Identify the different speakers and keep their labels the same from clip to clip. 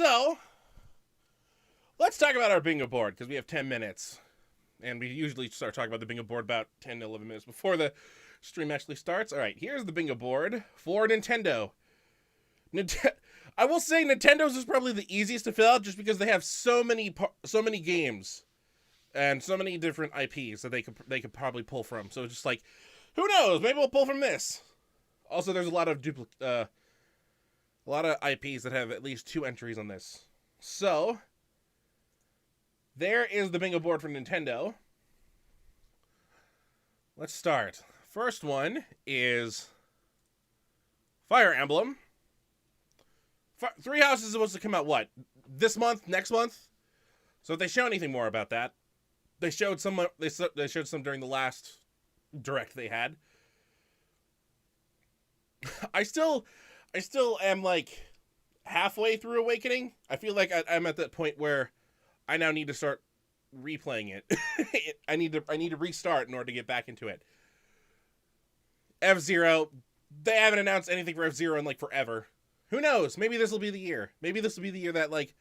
Speaker 1: So, let's talk about our bingo board, because we have 10 minutes. And we usually start talking about the bingo board about 10 to 11 minutes before the stream actually starts. All right, here's the bingo board for Nintendo. I will say Nintendo's is probably the easiest to fill out just because they have so many games and so many different IPs that they could probably pull from. So it's just like, who knows? Maybe we'll pull from this. Also, there's a lot of IPs that have at least 2 entries on this. So there is the bingo board for Nintendo. Let's start. First one is Fire Emblem. Three Houses is supposed to come out, what? This month? Next month? So if they show anything more about that, they showed some during the last direct they had. I still am like halfway through Awakening. I feel like I'm at that point where I now need to start replaying it. I need to restart in order to get back into it. F-Zero, they haven't announced anything for F-Zero in like forever. Who knows? Maybe this will be the year. Maybe this will be the year that like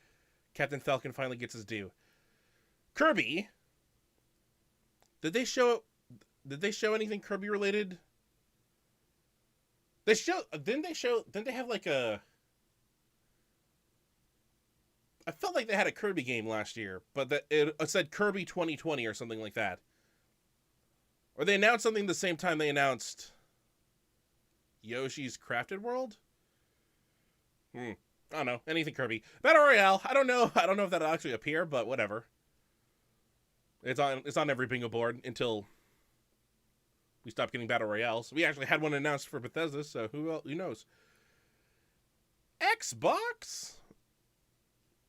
Speaker 1: Captain Falcon finally gets his due. Kirby. Did they show anything Kirby related? Didn't they have like a, I felt like they had a Kirby game last year, but it said Kirby 2020 or something like that. Or they announced something the same time they announced Yoshi's Crafted World? I don't know. Anything Kirby. Battle Royale. I don't know if that'll actually appear, but whatever. It's on every bingo board until we stop getting Battle Royales. We actually had one announced for Bethesda, so who knows? Xbox?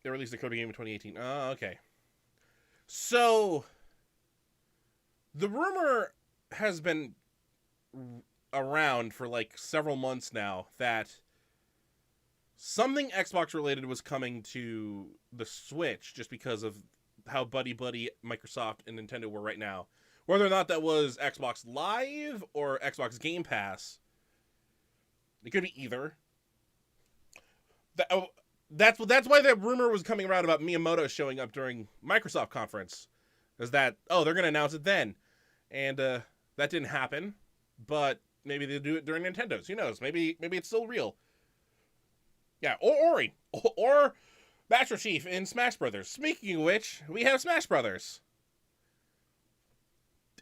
Speaker 1: They released a Kirby game in 2018. Oh, okay. So, the rumor has been around for like several months now that something Xbox related was coming to the Switch just because of how buddy-buddy Microsoft and Nintendo were right now. Whether or not that was Xbox Live or Xbox Game Pass, it could be either. That's why that rumor was coming around about Miyamoto showing up during Microsoft conference. Is that, they're going to announce it then. And that didn't happen. But maybe they'll do it during Nintendo's. Who knows? Maybe it's still real. Yeah, or Ori. Or Master Chief in Smash Brothers. Speaking of which, we have Smash Brothers.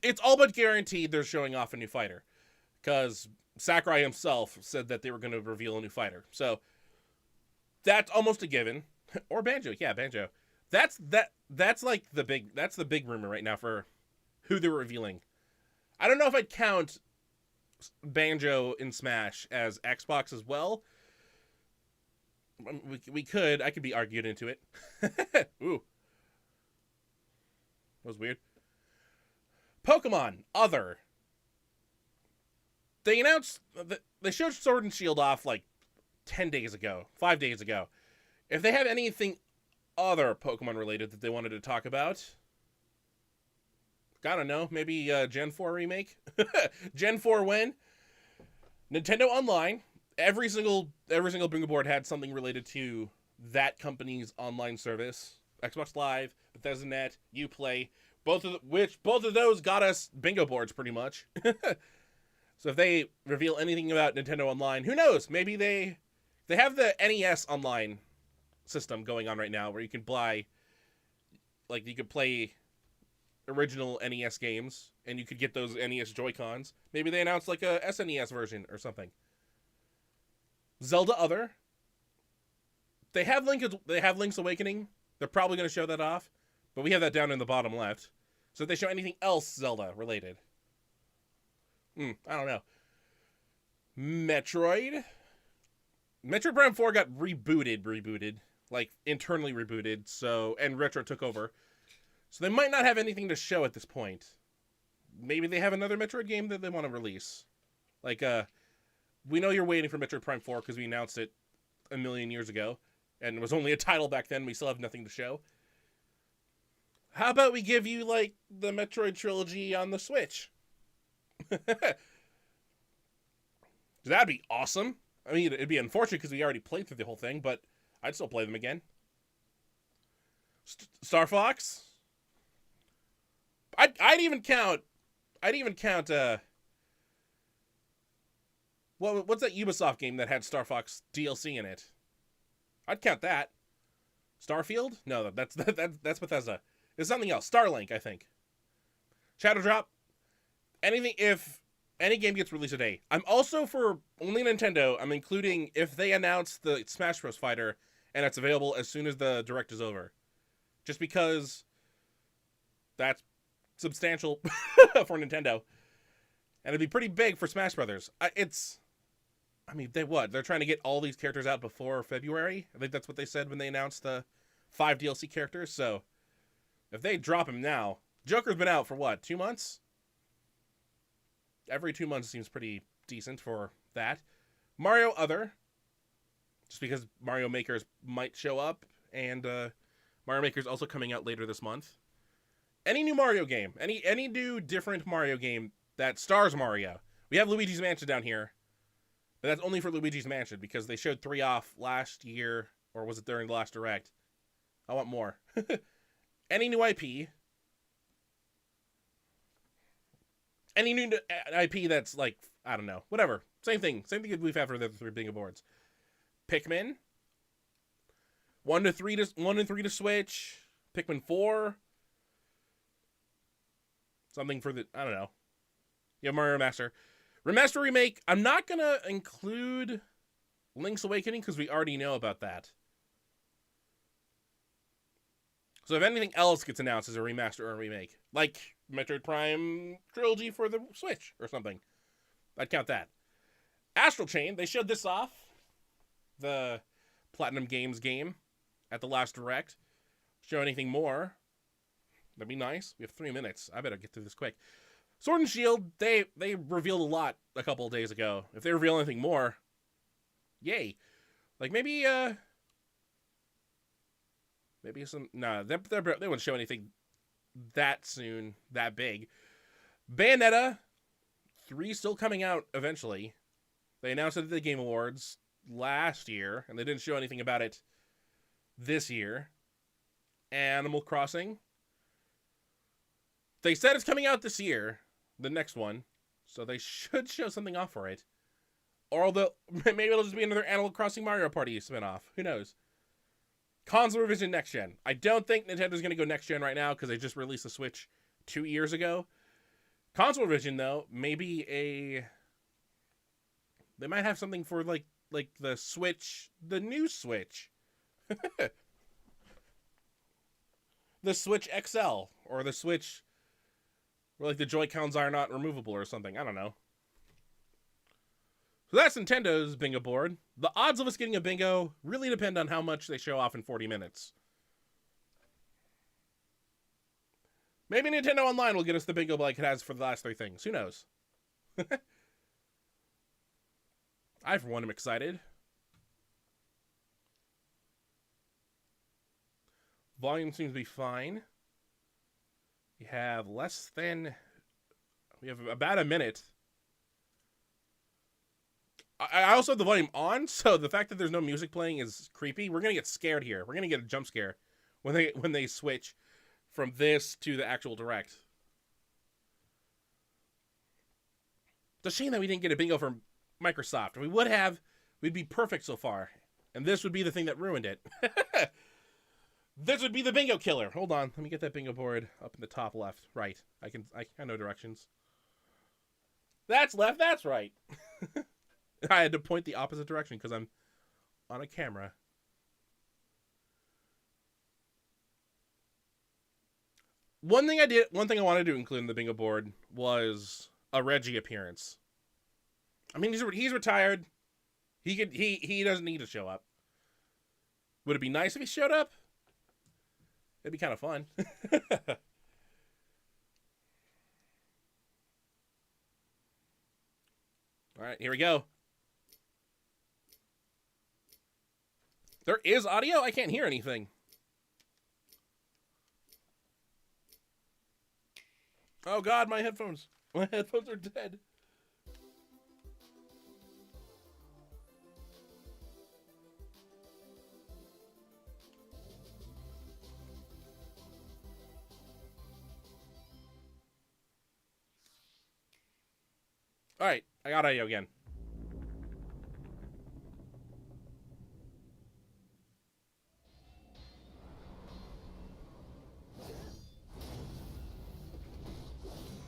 Speaker 1: It's all but guaranteed they're showing off a new fighter. Because Sakurai himself said that they were going to reveal a new fighter. So, that's almost a given. Or Banjo. Yeah, Banjo. That's like the big rumor right now for who they're revealing. I don't know if I'd count Banjo in Smash as Xbox as well. I could be argued into it. Ooh. That was weird. Pokemon Other. They announced, they showed Sword and Shield off like 5 days ago. If they have anything other Pokemon related that they wanted to talk about, I don't know, maybe Gen 4 remake? Gen 4 when? Nintendo Online. Every single bingo board had something related to that company's online service. Xbox Live, Bethesda Net, Uplay, both of those got us bingo boards pretty much. So if they reveal anything about Nintendo Online, who knows? Maybe they have the NES Online system going on right now where you can buy, like, you could play original NES games and you could get those NES Joy-Cons. Maybe they announced like a SNES version or something. Zelda Other. They have Link's Awakening. They're probably going to show that off, but we have that down in the bottom left. So if they show anything else Zelda related, I don't know. Metroid Prime 4 got rebooted, like internally rebooted. So, and Retro took over. So they might not have anything to show at this point. Maybe they have another Metroid game that they want to release. Like, we know you're waiting for Metroid Prime 4 because we announced it a million years ago. And it was only a title back then. We still have nothing to show. How about we give you, like, the Metroid trilogy on the Switch? That'd be awesome. I mean, it'd be unfortunate because we already played through the whole thing, but I'd still play them again. Star Fox. I'd even count. What's that Ubisoft game that had Star Fox DLC in it? I'd count that. Starfield? No, that's Bethesda. It's something else. Starlink, I think. Shadow Drop. Anything, if any game gets released today. I'm also, for only Nintendo, I'm including if they announce the Smash Bros. Fighter and it's available as soon as the Direct is over. Just because that's substantial for Nintendo. And it'd be pretty big for Smash Brothers. They're trying to get all these characters out before February. I think that's what they said when they announced the 5 DLC characters. So if they drop him now, Joker's been out for what, 2 months? Every 2 months seems pretty decent for that. Mario Other, just because Mario Makers might show up, and Mario Maker's also coming out later this month. Any new Mario game, any new different Mario game that stars Mario. We have Luigi's Mansion down here, but that's only for Luigi's Mansion because they showed 3 off last year, or was it during the last Direct? I want more. Any new IP. Any new IP that's like, I don't know, whatever. Same thing we've had for the 3 bingo boards. Pikmin. 1 to 3 to Switch. Pikmin 4. Something for the, I don't know. You have Mario Remaster. Remaster Remake, I'm not going to include Link's Awakening because we already know about that. So if anything else gets announced as a remaster or a remake, like Metroid Prime Trilogy for the Switch or something, I'd count that. Astral Chain, they showed this off, the Platinum Games game, at the last Direct. Show anything more, that'd be nice. We have 3 minutes. I better get through this quick. Sword and Shield, they revealed a lot a couple of days ago. If they reveal anything more, yay. Like maybe some, nah, they wouldn't show anything that soon, that big. Bayonetta 3 still coming out eventually. They announced it at the Game Awards last year, and they didn't show anything about it this year. Animal Crossing. They said it's coming out this year, the next one, so they should show something off for it. Or maybe it'll just be another Animal Crossing Mario Party spinoff. Who knows? Console revision next gen. I don't think Nintendo's going to go next gen right now because they just released the Switch 2 years ago. Console revision, though, maybe they might have something for like the Switch, the new Switch. The Switch XL, or the Switch where like the Joy-Cons are not removable or something. I don't know. So that's Nintendo's bingo board. The odds of us getting a bingo really depend on how much they show off in 40 minutes. Maybe Nintendo Online will get us the bingo like it has for the last 3 things. Who knows? I, for one, am excited. Volume seems to be fine. We have about a minute. I also have the volume on, so the fact that there's no music playing is creepy. We're gonna get scared here. We're gonna get a jump scare when they switch from this to the actual Direct. It's a shame that we didn't get a bingo from Microsoft. If we would have, we'd be perfect so far. And this would be the thing that ruined it. This would be the bingo killer. Hold on, let me get that bingo board up in the top left. Right. I know directions. That's left, that's right. I had to point the opposite direction because I'm on a camera. One thing I wanted to include in the bingo board was a Reggie appearance. I mean, he's retired. He doesn't need to show up. Would it be nice if he showed up? It'd be kind of fun. All right, here we go. There is audio? I can't hear anything. Oh God, my headphones. My headphones are dead. Alright, I got IO again.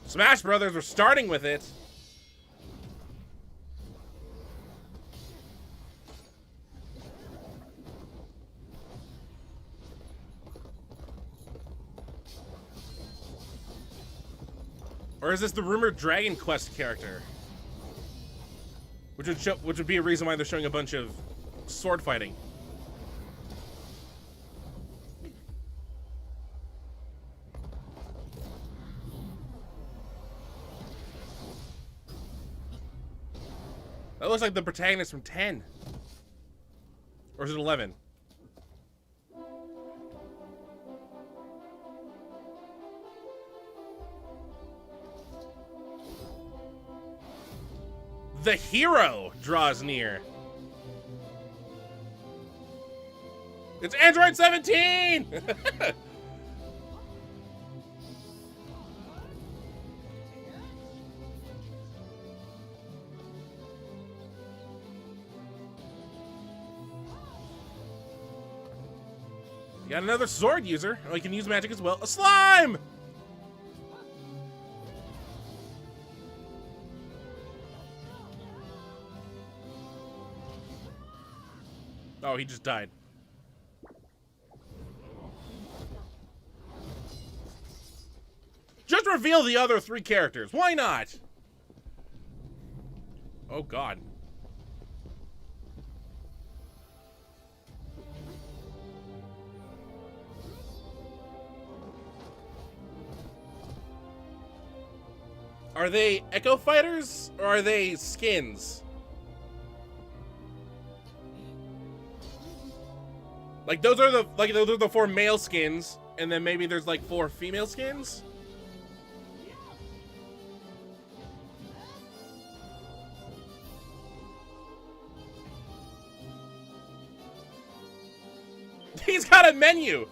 Speaker 1: Smash Brothers, we're starting with it. Or is this the rumored Dragon Quest character? Which would be a reason why they're showing a bunch of sword fighting. That looks like the protagonist from 10. Or is it 11? The hero draws near. It's Android 17! You got another sword user. Oh, he can use magic as well. A slime! Oh, he just died. Just reveal the other 3 characters. Why not? Oh, God. Are they Echo Fighters or are they skins? Like those are the 4 male skins, and then maybe there's like 4 female skins? He's got a menu.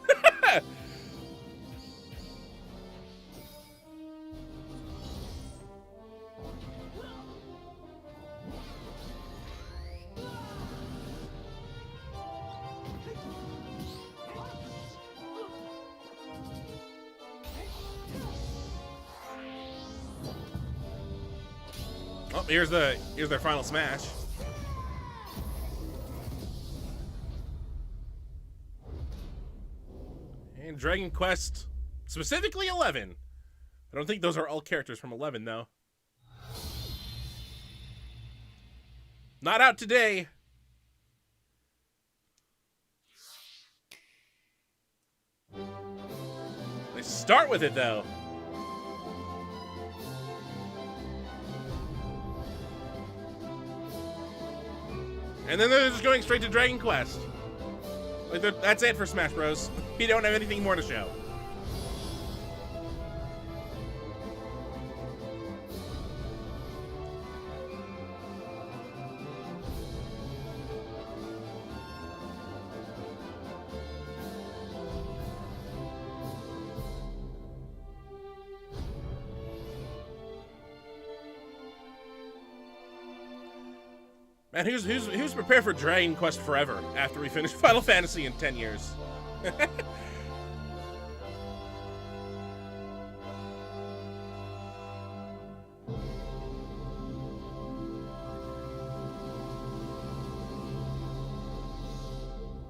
Speaker 1: Oh, here's their final smash. And Dragon Quest, specifically 11. I don't think those are all characters from 11, though. Not out today. They start with it, though. And then they're just going straight to Dragon Quest. Like that's it for Smash Bros. We don't have anything more to show. Man, who's prepared for Dragon Quest forever after we finish Final Fantasy in 10 years?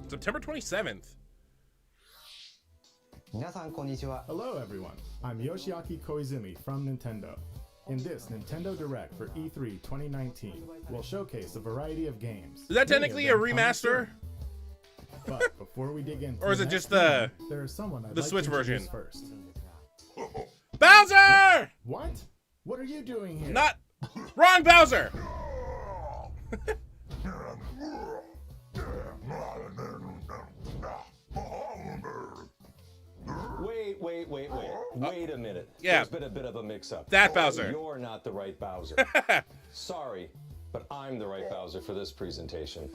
Speaker 1: September 27th.
Speaker 2: Hello everyone, I'm Yoshiaki Koizumi from Nintendo. In this Nintendo Direct for E3 2019, we'll showcase a variety of games.
Speaker 1: Is that technically a remaster?
Speaker 2: But before we dig into
Speaker 1: or is it just the
Speaker 2: there is someone I'd
Speaker 1: the
Speaker 2: like
Speaker 1: Switch
Speaker 2: to
Speaker 1: version
Speaker 2: first.
Speaker 1: Bowser!
Speaker 2: What? What are you doing here?
Speaker 1: Not wrong Bowser.
Speaker 3: Wait a minute.
Speaker 1: Yeah.
Speaker 3: There's been a bit of a mix-up.
Speaker 1: That Bowser.
Speaker 3: You're not the right Bowser. Sorry, but I'm the right Bowser for this presentation.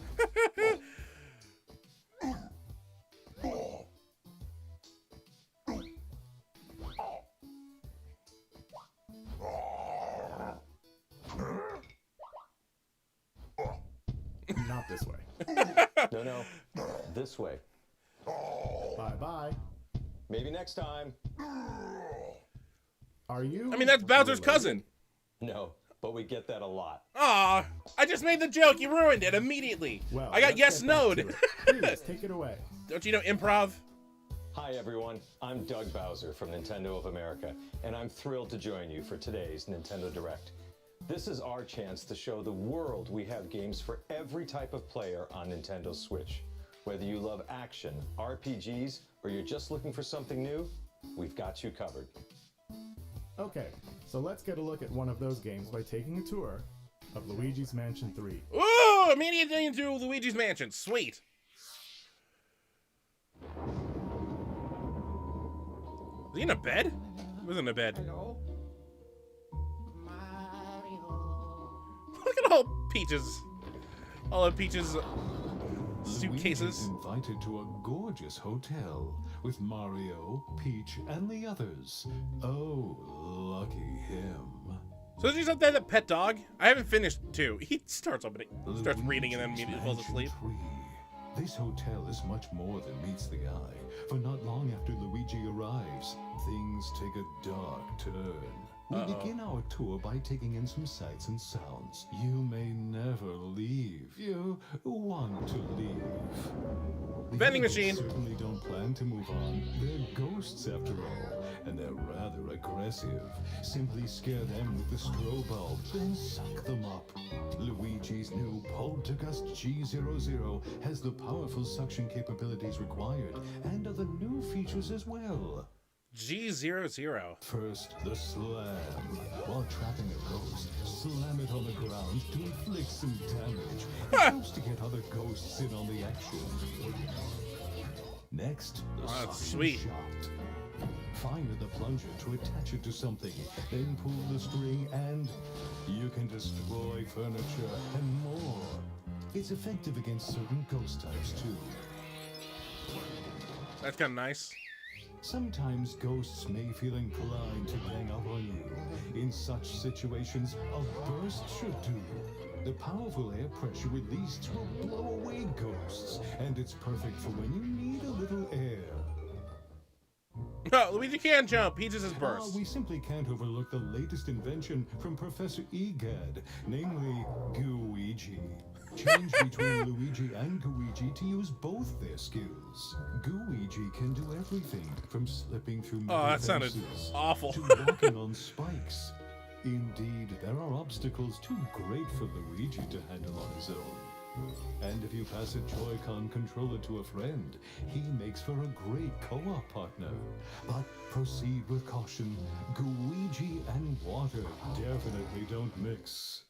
Speaker 2: not this way.
Speaker 3: No, this way.
Speaker 2: Bye-bye.
Speaker 3: Maybe next time.
Speaker 2: Are you...
Speaker 1: I mean, that's Bowser's cousin.
Speaker 3: No, but we get that a lot.
Speaker 1: Aw, I just made the joke. You ruined it immediately.
Speaker 2: Well,
Speaker 1: I got
Speaker 2: let's
Speaker 1: yes
Speaker 2: get back
Speaker 1: no'd.
Speaker 2: to it. Please, take it away.
Speaker 1: Don't you know improv?
Speaker 3: Hi everyone, I'm Doug Bowser from Nintendo of America, and I'm thrilled to join you for today's Nintendo Direct. This is our chance to show the world we have games for every type of player on Nintendo Switch. Whether you love action, RPGs, or you're just looking for something new, we've got you covered.
Speaker 2: Okay, so let's get a look at one of those games by taking a tour of Luigi's Mansion 3.
Speaker 1: Ooh, immediately into Luigi's Mansion. Sweet. Is he in a bed? He was in a bed.
Speaker 4: Hello? Mario.
Speaker 1: Look at all of Peach's suitcases.
Speaker 5: Luigi's invited to a gorgeous hotel with Mario, Peach, and the others. Oh, lucky him.
Speaker 1: So is he something that pet dog? I haven't finished 2. He starts reading and then immediately falls asleep.
Speaker 5: Mansion 3. This hotel is much more than meets the eye, for not long after Luigi arrives, things take a dark turn. We begin our tour by taking in some sights and sounds. You may never leave. You want to leave. The
Speaker 1: Vending
Speaker 5: others
Speaker 1: machine.
Speaker 5: certainly don't plan to move on. They're ghosts after all, and they're rather aggressive. Simply scare them with the strobe bulb, then suck them up. Luigi's new Poltergust G00 has the powerful suction capabilities required, and other new features as well.
Speaker 1: G00.
Speaker 5: First, the slam. While trapping a ghost, slam it on the ground to inflict some damage. It helps to get other ghosts in on the action. Next, the
Speaker 1: Oh, that's
Speaker 5: suction
Speaker 1: sweet.
Speaker 5: shot. Fire the plunger to attach it to something, then pull the string and you can destroy furniture and more. It's effective against certain ghost types too.
Speaker 1: That's kind of nice.
Speaker 5: Sometimes ghosts may feel inclined to gang up on you. In such situations, a burst should do. The powerful air pressure released will blow away ghosts, and it's perfect for when you need a little air.
Speaker 1: No, Luigi can't jump. He just has bursts.
Speaker 5: We simply can't overlook the latest invention from Professor Egad, namely Gooigi. Change between Luigi and Gooigi to use both their skills. Gooigi can do everything from slipping through metal
Speaker 1: Oh, that sounded
Speaker 5: fences
Speaker 1: awful.
Speaker 5: to walking on spikes. Indeed, there are obstacles too great for Luigi to handle on his own. And if you pass a Joy-Con controller to a friend, he makes for a great co-op partner. But proceed with caution. Gooigi and water definitely don't mix.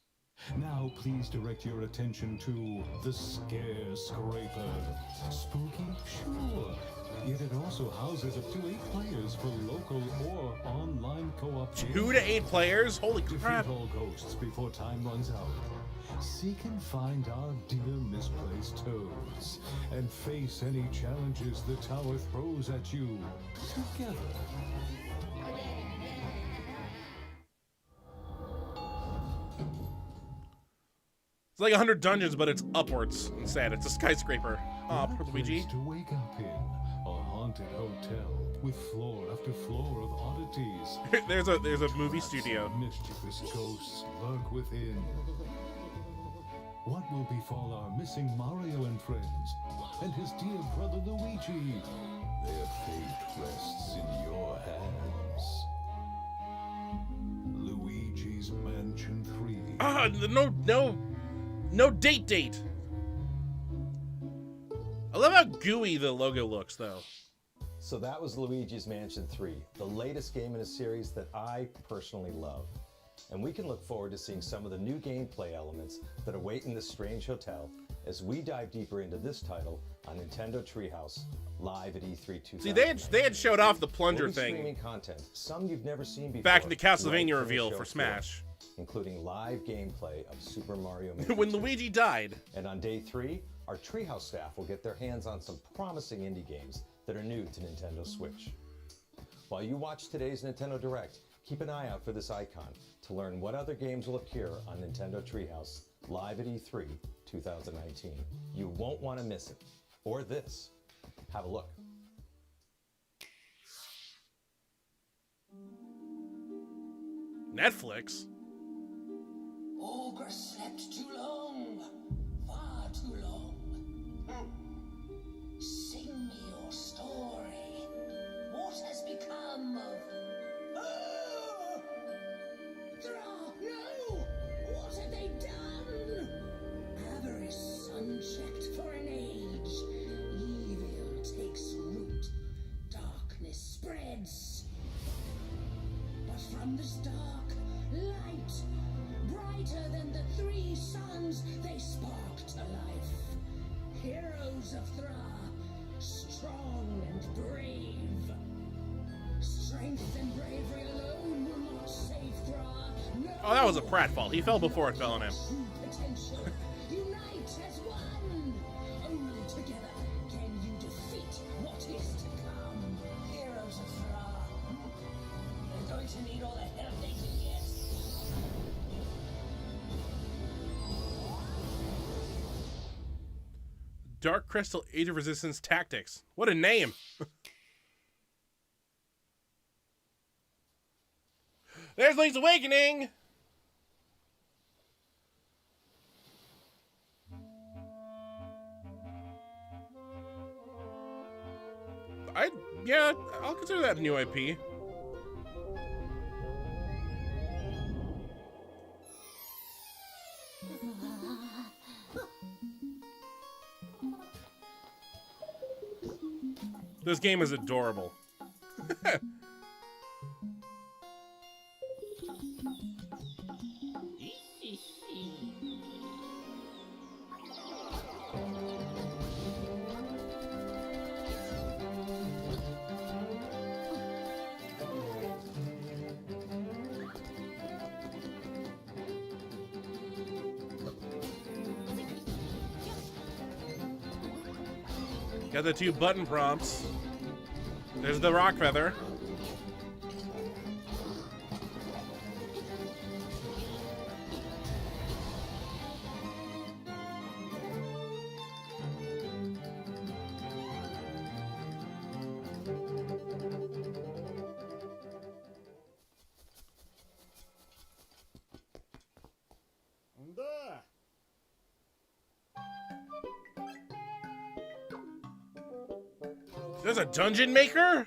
Speaker 5: Now please direct your attention to the Scare Scraper. Spooky? Sure. Yet it also houses up to 8 players for local or online co-op.
Speaker 1: 2 to 8 players? Holy crap.
Speaker 5: Defeat all ghosts before time runs out. Seek and find our dear misplaced toads, and face any challenges the tower throws at you together.
Speaker 1: It's like 100 dungeons, but it's upwards instead. It's a skyscraper. Aw,
Speaker 5: What
Speaker 1: poor
Speaker 5: a
Speaker 1: Luigi.
Speaker 5: place to wake up in. A haunted hotel with floor after floor of oddities.
Speaker 1: there's a movie studio.
Speaker 5: Mischievous ghosts lurk within. What will befall our missing Mario and friends, and his dear brother Luigi? Their fate rests in your hands. Luigi's Mansion 3.
Speaker 1: Ah, no date. I love how gooey the logo looks, though.
Speaker 3: So that was Luigi's Mansion 3, the latest game in a series that I personally love. And we can look forward to seeing some of the new gameplay elements that await in this strange hotel as we dive deeper into this title on Nintendo Treehouse live at E3 2019.
Speaker 1: See, they had showed off the plunger
Speaker 3: We'll be
Speaker 1: thing
Speaker 3: streaming content, some you've never seen before.
Speaker 1: back in the Castlevania
Speaker 3: right from the
Speaker 1: reveal
Speaker 3: show
Speaker 1: for
Speaker 3: floor,
Speaker 1: Smash.
Speaker 3: including live gameplay of Super Mario Maker
Speaker 1: When
Speaker 3: 2.
Speaker 1: Luigi died.
Speaker 3: And on day 3, our Treehouse staff will get their hands on some promising indie games that are new to Nintendo Switch. While you watch today's Nintendo Direct, keep an eye out for this icon to learn what other games will appear on Nintendo Treehouse live at E3 2019. You won't want to miss it. Or this. Have a look.
Speaker 1: Netflix?
Speaker 4: Ogre slept too long. Far too long. Sing me your story. What has become of... Oh! Thra, no! What have they done? Avarice unchecked for an age. Evil takes root. Darkness spreads. But from this dark light, brighter than the three suns, they spark to life. Heroes of Thra, strong and brave. Strength and bravery alone will not save Thra. No.
Speaker 1: Oh, that was a pratfall. He fell before it fell on him.
Speaker 4: True potential. Unite as one. Only together can you defeat what is to come. Heroes of Thra. They're going to need all the help they can get.
Speaker 1: Dark Crystal Age of Resistance Tactics. What a name. There's Link's Awakening. Yeah, I'll consider that a new IP. This game is adorable. Got the 2 button prompts. There's the rock feather. There's a dungeon maker?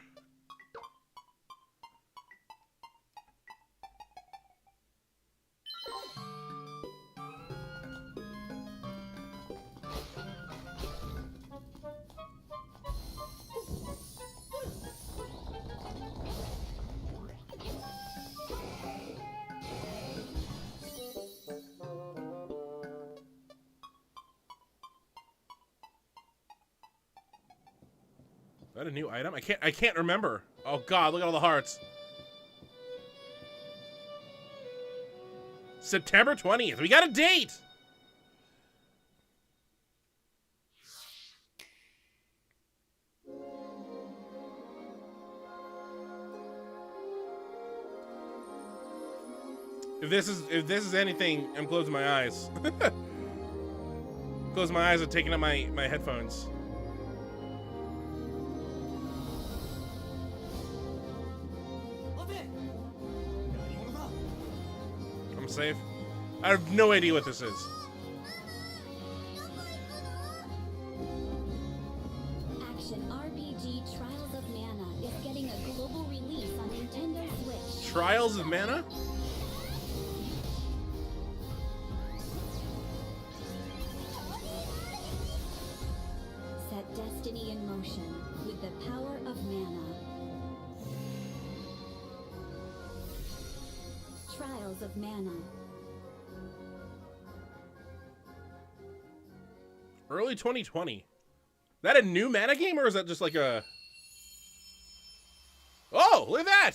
Speaker 1: Is that a new item? I can't remember. Oh god, look at all the hearts. September 20th. We got a date. If this is anything, I'm closing my eyes. Closing my eyes and taking out my headphones. I'm safe. I have no idea what this is.
Speaker 6: Action RPG Trials of Mana is getting a global release on Nintendo Switch.
Speaker 1: Trials of Mana?
Speaker 6: Set destiny in motion with the power of mana. Trials of Mana.
Speaker 1: Early 2020. That a new mana game, or is that just like a... Oh, look at that!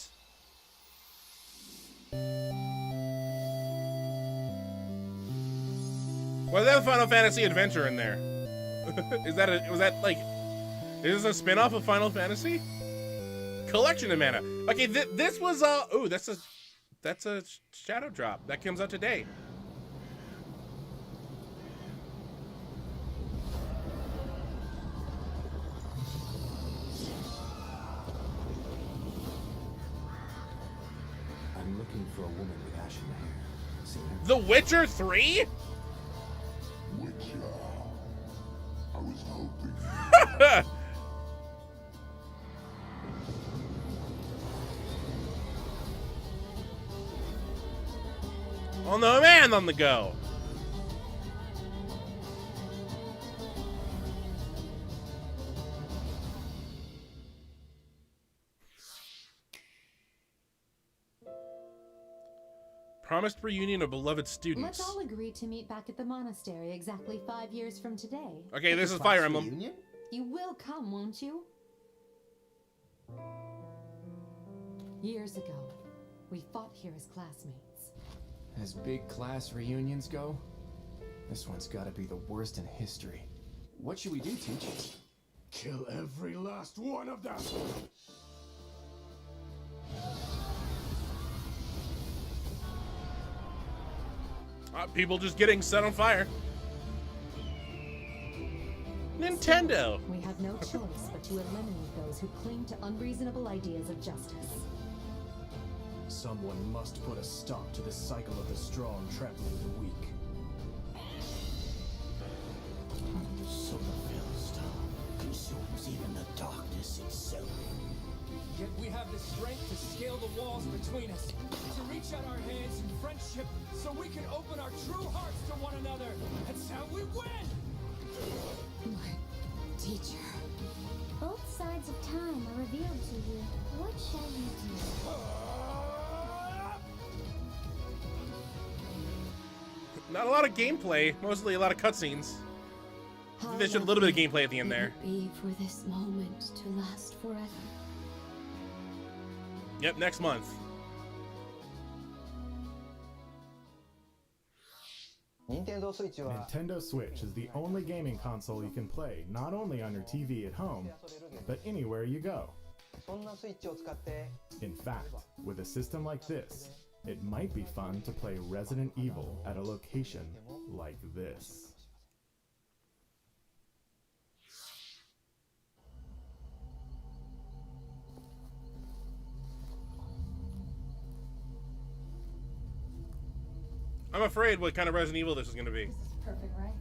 Speaker 1: Why is that a Final Fantasy Adventure in there? Was that like... Is this a spin-off of Final Fantasy? Collection of Mana. Okay, this was, ooh, that's a Shadow Drop. That comes out today.
Speaker 7: looking for a woman with ashen hair. Seen her?
Speaker 1: The Witcher 3?
Speaker 8: Witcher. I was hoping.
Speaker 1: On the man on the go. Promised reunion of beloved students.
Speaker 9: Let's all agree to meet back at the monastery exactly 5 years from today.
Speaker 1: Okay, this is Fire Emblem.
Speaker 7: Reunion?
Speaker 9: You will come, won't you? Years ago, we fought here as classmates.
Speaker 7: As big class reunions go, this one's gotta be the worst in history. What should we do, teacher?
Speaker 8: Kill every last one of them.
Speaker 1: People just getting set on fire. Nintendo.
Speaker 9: We have no choice but to eliminate those who cling to unreasonable ideas of justice.
Speaker 7: Someone must put a stop to the cycle of the strong trampling the weak.
Speaker 4: The Silverfield stone consumes even the darkness itself.
Speaker 10: Yet we have the strength to scale the walls between us, to reach out our hands in friendship so we can open our true hearts to one another. That's how we win!
Speaker 9: My teacher.
Speaker 6: Both sides of time are revealed to you. What shall you do?
Speaker 1: Not a lot of gameplay, mostly a lot of cutscenes. I think they showed a little bit of gameplay at the end there.
Speaker 9: Be for this moment to last forever.
Speaker 1: Yep, next month.
Speaker 2: Nintendo Switch is the only gaming console you can play not only on your TV at home, but anywhere you go. In fact, with a system like this, it might be fun to play Resident Evil at a location like this.
Speaker 1: I'm afraid what kind of Resident Evil this is going to be.
Speaker 9: This is perfect, right?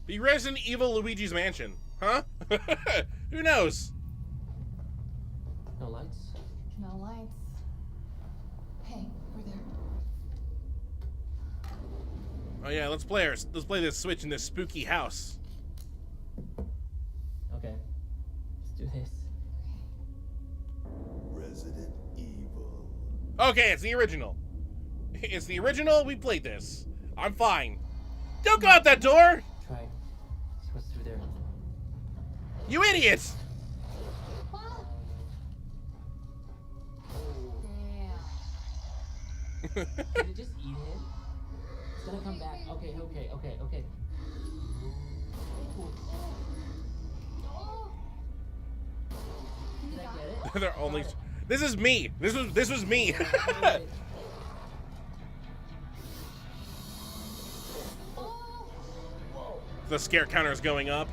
Speaker 1: The Resident Evil Luigi's Mansion. Huh? Who knows?
Speaker 10: No lights?
Speaker 9: No lights. Hey, we're there.
Speaker 1: Oh yeah, let's play this Switch in this spooky house.
Speaker 10: Okay. Let's do this.
Speaker 8: Resident Evil.
Speaker 1: Okay, it's the original. It's the original. We played this. I'm fine. Don't go out that door!
Speaker 10: Try. See what's through there.
Speaker 1: You idiots!
Speaker 10: Did it just eat him? It's gonna come back. Okay. Did I get it?
Speaker 1: They're only. This is me. This was me. The scare counter is going up.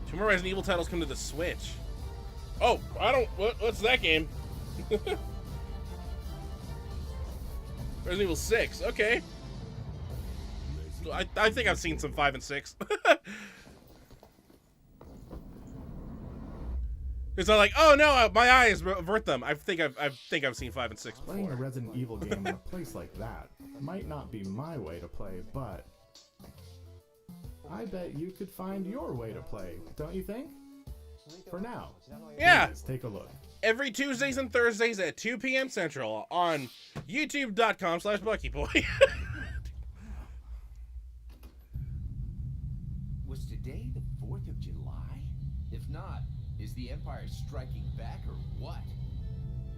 Speaker 1: Two more Resident Evil titles come to the Switch. Oh, I don't. What's that game? Resident Evil 6. Okay. I think I've seen some 5 and 6. It's not like, oh no, my eyes avert them. I think I've seen 5 and 6 before.
Speaker 2: Playing a Resident Evil game in a place like that might not be my way to play, but I bet you could find your way to play, don't you think? For now,
Speaker 1: Yeah.
Speaker 2: let's take a look.
Speaker 1: Every Tuesdays and Thursdays at 2 p.m. Central on youtube.com/BuckyBoy.
Speaker 11: Was today the 4th of July? If not, is the Empire striking back or what?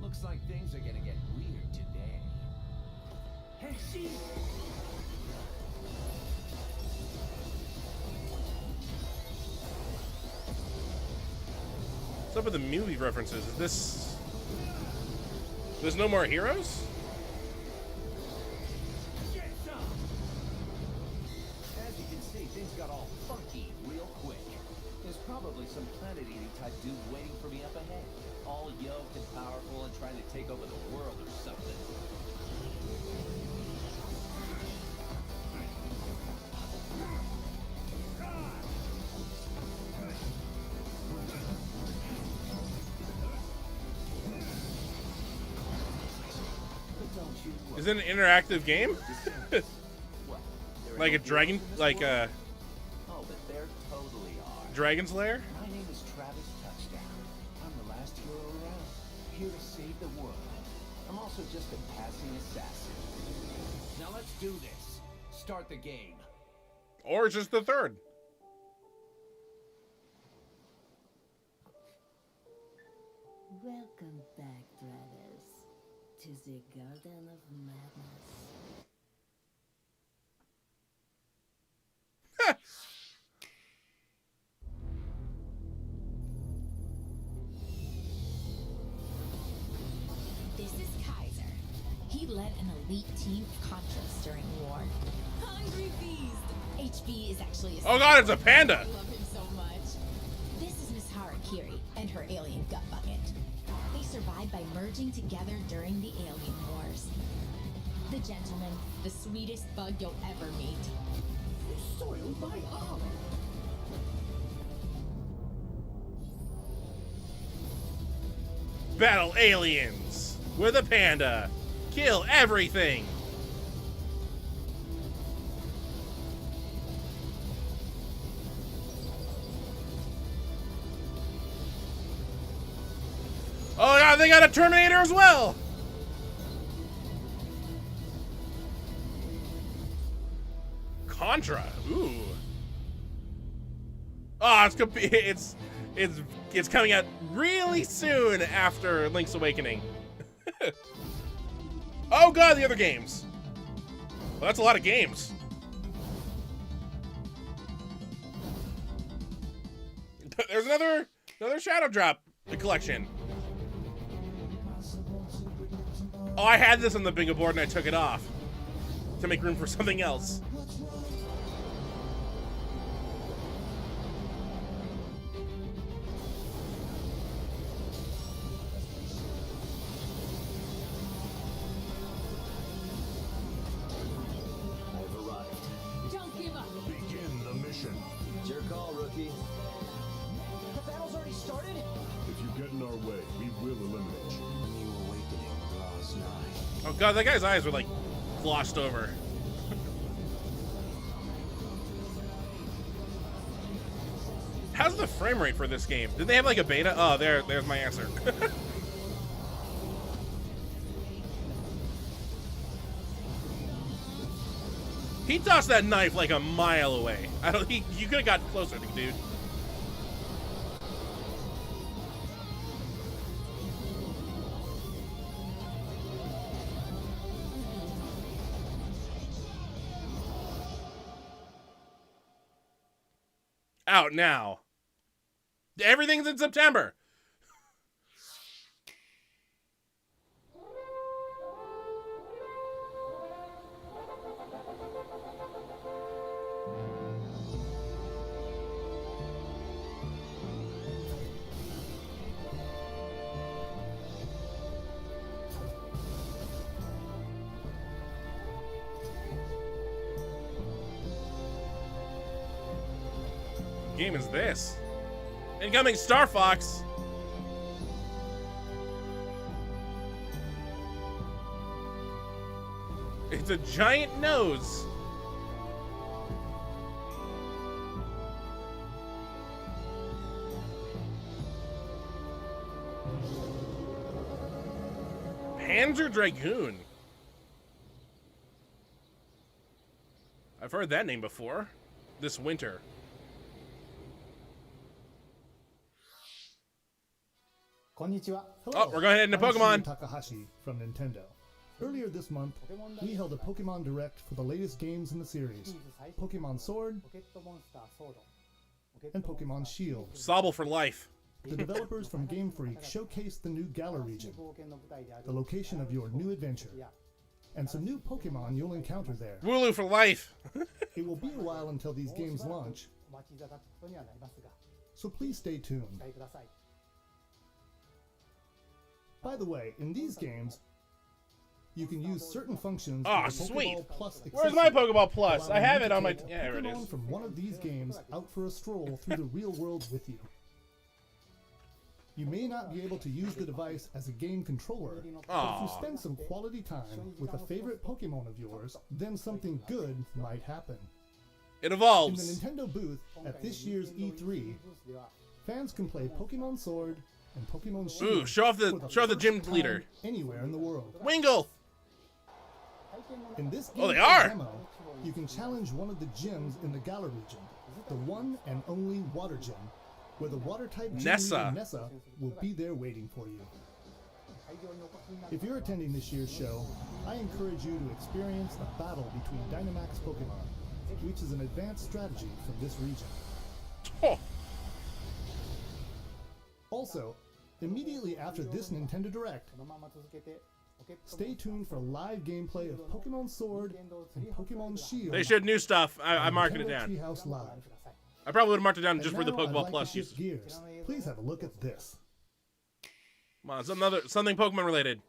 Speaker 11: Looks like things are gonna get weird today. Hey, she!
Speaker 1: What's up with the movie references? Is this... There's no more heroes?
Speaker 11: As you can see, things got all funky real quick. There's probably some planet-eating type dude waiting for me up ahead. All yoked and powerful and trying to take over the world or something.
Speaker 1: Is it an interactive game? Like a dragon, like a
Speaker 11: Oh, but there totally are.
Speaker 1: Dragon's Lair?
Speaker 11: My name is Travis Touchdown. I'm the last hero around, here to save the world. I'm also just a passing assassin. Now let's do this. Start the game.
Speaker 1: Or just the third?
Speaker 12: Welcome back, brothers, to the Garden of Madness.
Speaker 13: This is Kaiser. He led an elite team of Contras during war. Hungry Beast! HB is actually a...
Speaker 1: Oh god, it's a panda!
Speaker 13: I love him so much. This is Miss Harakiri and her alien gut bucket. They survived by merging together during the alien wars. The gentleman, the sweetest bug you'll ever meet.
Speaker 4: Soiled by armor.
Speaker 1: Battle aliens with a panda. Kill everything. Oh god, they got a Terminator as well. Contra. Ooh. Oh, it's coming out really soon after Link's Awakening. Oh god, the other games. Well, that's a lot of games. There's another Shadow Drop collection. Oh, I had this on the bingo board and I took it off to make room for something else.
Speaker 11: I've arrived.
Speaker 13: Don't give up!
Speaker 8: Begin the mission.
Speaker 11: It's your call, rookie.
Speaker 10: The battle's already started?
Speaker 8: If you get in our way, we will eliminate you.
Speaker 11: A new awakening draws nigh.
Speaker 1: Oh god, that guy's eyes were like glossed over. How's the frame rate for this game? Did they have like a beta? Oh, there's my answer. He tossed that knife like a mile away. You could have got closer, dude. Out now. Everything's in September. What game is this? Incoming Star Fox. It's a giant nose. Panzer Dragoon. I've heard that name before. This winter.
Speaker 14: Konnichiwa.
Speaker 1: Oh, we're going into
Speaker 14: I'm
Speaker 1: Pokemon.
Speaker 14: Shinya Takahashi from Nintendo. Earlier this month, we held a Pokemon Direct for the latest games in the series, Pokemon Sword and Pokemon Shield.
Speaker 1: Sobble for life.
Speaker 14: the developers from Game Freak showcased the new Galar region, the location of your new adventure, and some new Pokemon you'll encounter there.
Speaker 1: Wooloo for life!
Speaker 14: It will be a while until these games launch, so please stay tuned. By the way, in these games, you can use certain functions.
Speaker 1: Oh,
Speaker 14: of the
Speaker 1: sweet!
Speaker 14: Pokeball Plus
Speaker 1: Where's my
Speaker 14: accessory,
Speaker 1: Pokeball Plus? I
Speaker 14: allowing
Speaker 1: have
Speaker 14: you
Speaker 1: it
Speaker 14: to
Speaker 1: on my.
Speaker 14: take a
Speaker 1: Yeah, there it
Speaker 14: Pokemon
Speaker 1: is.
Speaker 14: from one of these games out for a stroll through the real world with you. You may not be able to use the device as a game controller, but if you
Speaker 1: Aw.
Speaker 14: spend some quality time with a favorite Pokemon of yours, then something good might happen.
Speaker 1: It
Speaker 14: In
Speaker 1: evolves.
Speaker 14: the Nintendo booth at this year's E3, fans can play Pokemon Sword and Pokemon Shield.
Speaker 1: Ooh, show off the
Speaker 14: first
Speaker 1: gym
Speaker 14: time
Speaker 1: leader.
Speaker 14: anywhere in the world.
Speaker 1: Wingle!
Speaker 14: In this
Speaker 1: Oh, they
Speaker 14: gameplay
Speaker 1: are!
Speaker 14: demo, you can challenge one of the gyms in the Galar region, the one and only Water Gym, where the Water-type gym
Speaker 1: Nessa.
Speaker 14: leader Nessa will be there waiting for you. If you're attending this year's show, I encourage you to experience a battle between Dynamax Pokemon, which is an advanced strategy from this region.
Speaker 1: Oh.
Speaker 14: Also, immediately after this Nintendo Direct, stay tuned for live gameplay of Pokemon Sword and Pokemon Shield.
Speaker 1: They showed new stuff. I'm marking it
Speaker 14: Nintendo
Speaker 1: down.
Speaker 14: Treehouse Live.
Speaker 1: I probably would have marked it down
Speaker 14: And
Speaker 1: just for the
Speaker 14: now I'd
Speaker 1: Pokeball
Speaker 14: like
Speaker 1: Plus
Speaker 14: to
Speaker 1: uses.
Speaker 14: shift gears. Please have a look at this.
Speaker 1: Come on, something Pokemon related.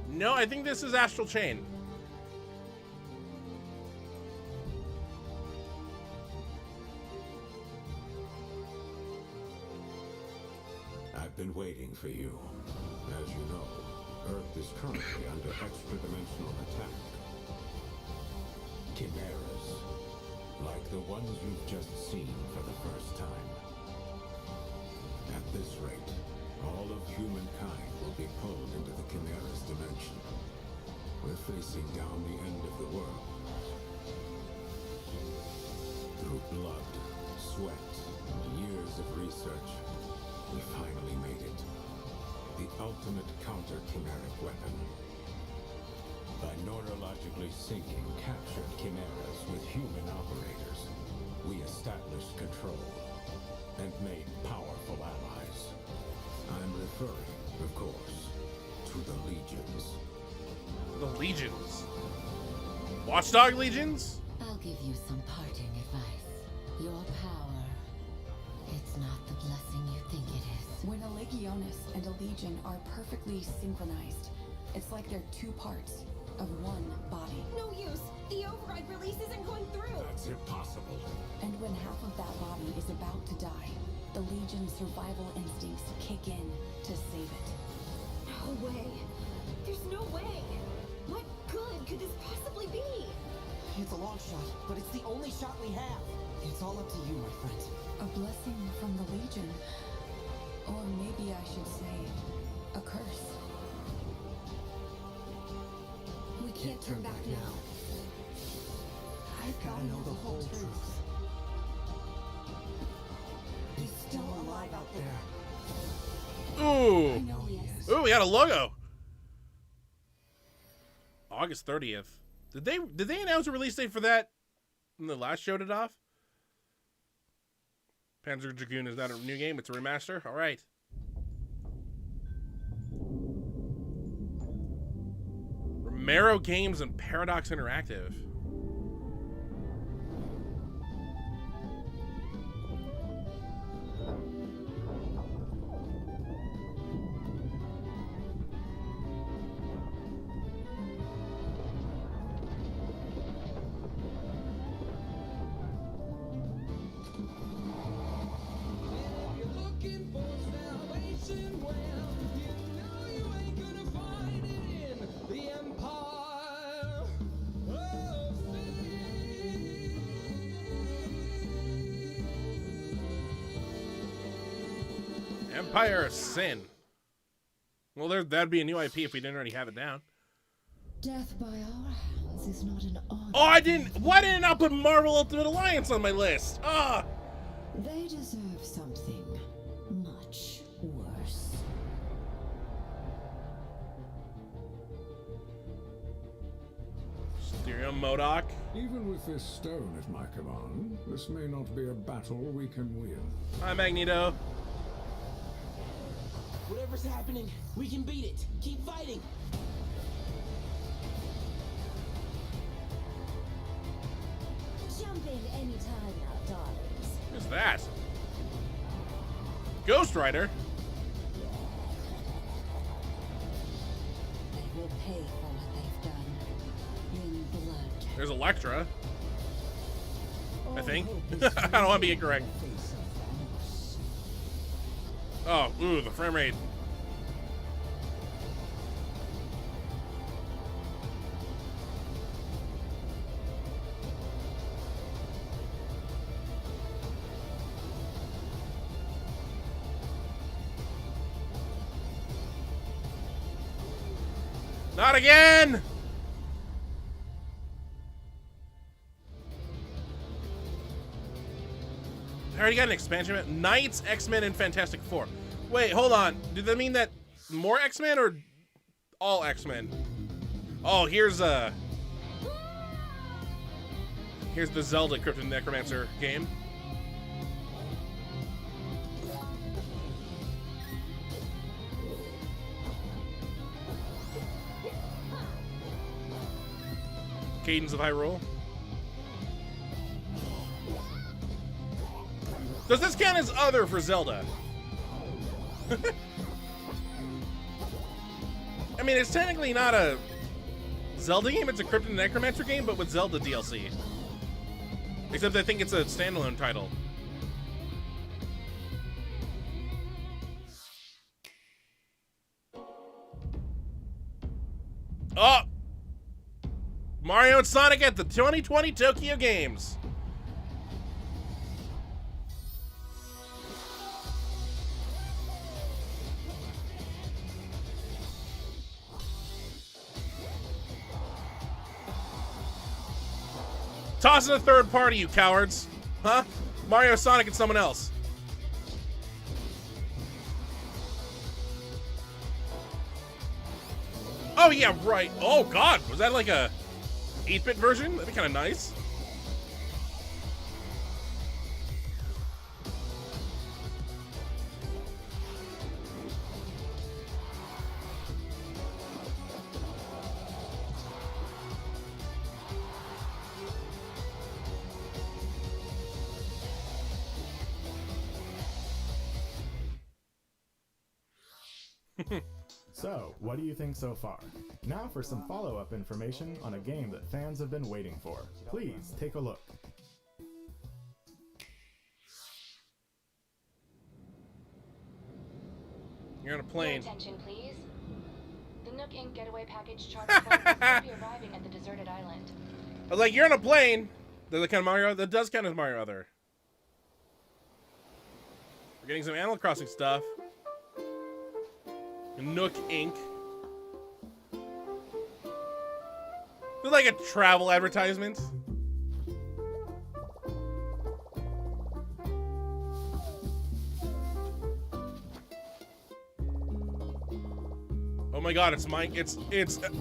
Speaker 1: No, I think this is Astral Chain.
Speaker 15: I've been waiting for you. As you know, Earth is currently under extra-dimensional attack. Chimeras, like the ones you've just seen for the first time. At this rate, all of humankind will be pulled into the Chimera's dimension. We're facing down the end of the world. Through blood, sweat, and years of research, we finally made it. The ultimate counter-chimeric weapon. By neurologically syncing captured chimeras with human operators, we established control and made powerful allies. I'm referring, of course, to the Legions.
Speaker 1: The Legions. Watchdog Legions?
Speaker 12: I'll give you some parting advice. Your power, it's not the blessing you think it is.
Speaker 16: When a Legionis and a Legion are perfectly synchronized, it's like they're two parts of one body.
Speaker 6: No use! The override release isn't going through!
Speaker 15: That's impossible.
Speaker 16: And when half of that body is about to die, the Legion's survival instincts kick in to save it.
Speaker 6: No way! There's no way! What good could this possibly be?
Speaker 17: It's a long shot, but it's the only shot we have. It's all up to you, my friend.
Speaker 16: A blessing from the Legion. Or maybe I should say, a curse.
Speaker 6: We can't turn back now.
Speaker 17: I've gotta know the whole truth. He's still alive out there.
Speaker 1: Ooh.
Speaker 17: I know he is.
Speaker 1: Ooh, we got a logo. August 30th. Did they announce a release date for that when the last showed it off? Panzer Dragoon is not a new game, it's a remaster. All right. Romero Games and Paradox Interactive. Empire of Sin. Well, that'd be a new IP if we didn't already have it down.
Speaker 12: Death by our hands is not an honor.
Speaker 1: Oh, why didn't I put Marvel Ultimate Alliance on my list? Ah!
Speaker 12: They deserve something much worse.
Speaker 1: Stereo Modoc.
Speaker 18: Even with this stone at my command, this may not be a battle we can win.
Speaker 1: Hi, Magneto.
Speaker 17: Whatever's happening, we can beat it. Keep fighting.
Speaker 9: Jump in anytime now, darlings.
Speaker 1: Who's that? Ghost Rider?
Speaker 12: They will pay for what they've done in blood.
Speaker 1: There's Elektra. I think. I don't want to be incorrect. Oh, ooh, the frame rate. Not again! I already got an expansion. Knights, X-Men, and Fantastic Four. Wait, hold on. Did that mean that more X-Men or all X-Men? Oh, here's the Zelda Crypt and Necromancer game. Cadence of Hyrule. Does this count as other for Zelda? I mean, it's technically not a Zelda game, it's a Crypt and Necromancer game, but with Zelda DLC. Except I think it's a standalone title. Oh! Mario and Sonic at the 2020 Tokyo Games. Toss in a third party, you cowards. Huh? Mario, Sonic, and someone else. Oh, yeah, right. Oh, God. Was that like a 8-bit version? That'd be kind of nice.
Speaker 2: So, what do you think so far? Now for some follow-up information on a game that fans have been waiting for. Please take a look.
Speaker 1: You're on a plane.
Speaker 19: Your attention, please. The Nook Inc. getaway package charter boat will be arriving at the deserted island.
Speaker 1: I was like, you're on a plane. Does that count as Mario? That does count as Mario Other. We're getting some Animal Crossing stuff. Nook Inc. It's like a travel advertisement. Oh my God! It's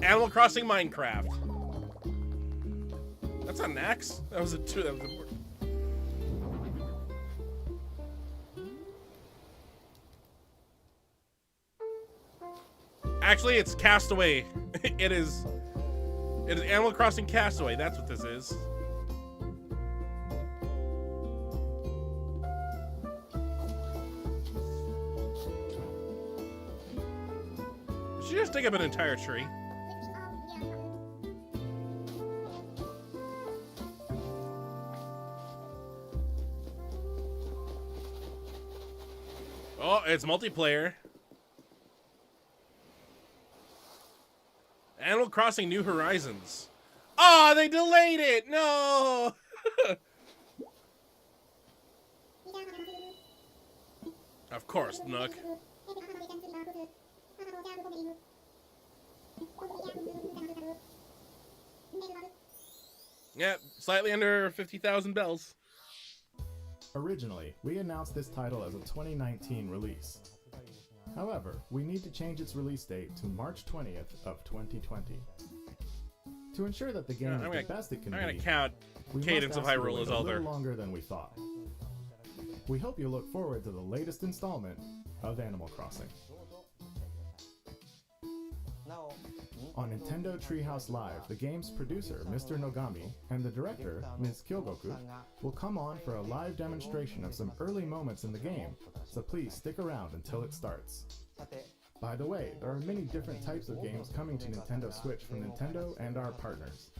Speaker 1: Animal Crossing Minecraft. That's not an axe. That was a two. That was a word. Actually, it's Castaway. It is Animal Crossing Castaway. That's what this is. Did she just dig up an entire tree? Oh, it's multiplayer. Animal Crossing New Horizons. Oh, they delayed it! No! Of course, Nook. Yeah, slightly under 50,000 bells.
Speaker 2: Originally, we announced this title as a 2019 release. However, we need to change its release date to March 20th of 2020. To ensure that the game is the best it can be,
Speaker 1: I'm gonna count
Speaker 2: we
Speaker 1: Cadence
Speaker 2: must
Speaker 1: of
Speaker 2: ask you to
Speaker 1: Hyrule
Speaker 2: wait
Speaker 1: as
Speaker 2: a
Speaker 1: Elder.
Speaker 2: little longer than we thought. We hope you look forward to the latest installment of Animal Crossing. On Nintendo Treehouse Live, the game's producer, Mr. Nogami, and the director, Ms. Kyogoku, will come on for a live demonstration of some early moments in the game, so please stick around until it starts. By the way, there are many different types of games coming to Nintendo Switch from Nintendo and our partners.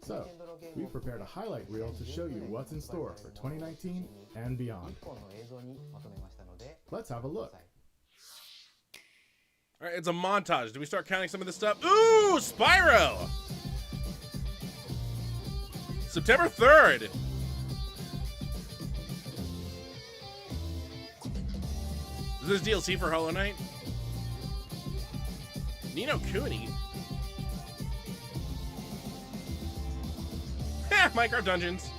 Speaker 2: So, we've prepared a highlight reel to show you what's in store for 2019 and beyond. Let's have a look.
Speaker 1: All right, it's a montage. Do we start counting some of this stuff? Ooh, Spyro! September 3rd. Is this DLC for Hollow Knight? Ni no Kuni? Ha! Minecraft Dungeons.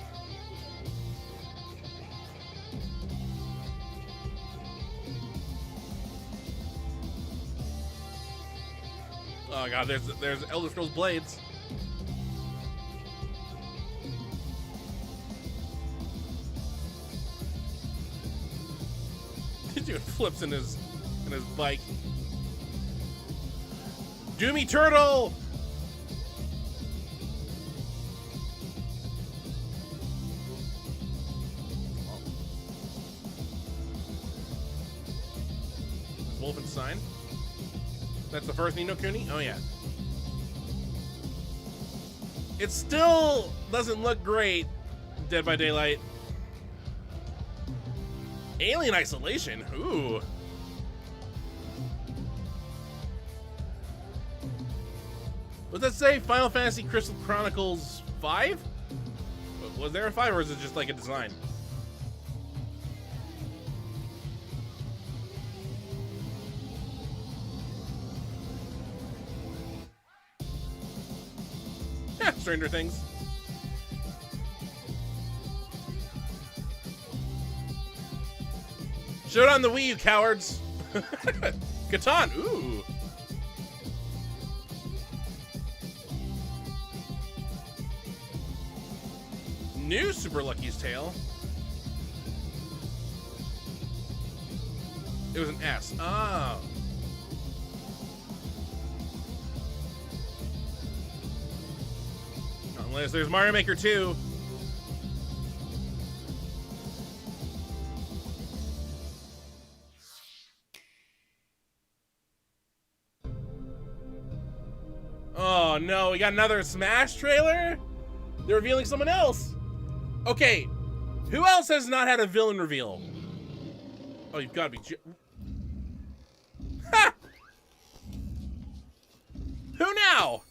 Speaker 1: Oh god, there's Elder Scrolls Blades. This dude flips in his bike. Doomy Turtle! Wolfenstein. That's the first Ni no Kuni? Oh yeah. It still doesn't look great, Dead by Daylight. Alien Isolation, ooh. What does that say? Final Fantasy Crystal Chronicles 5? Was there a 5 or is it just like a design? Yeah, Stranger Things. Show it on the Wii, you cowards. Catan, ooh. New Super Lucky's Tale. It was an S. Oh. Unless there's Mario Maker 2. Oh no, we got another Smash trailer? They're revealing someone else. Okay, who else has not had a villain reveal? Oh, you've got to be... Ha! Who now?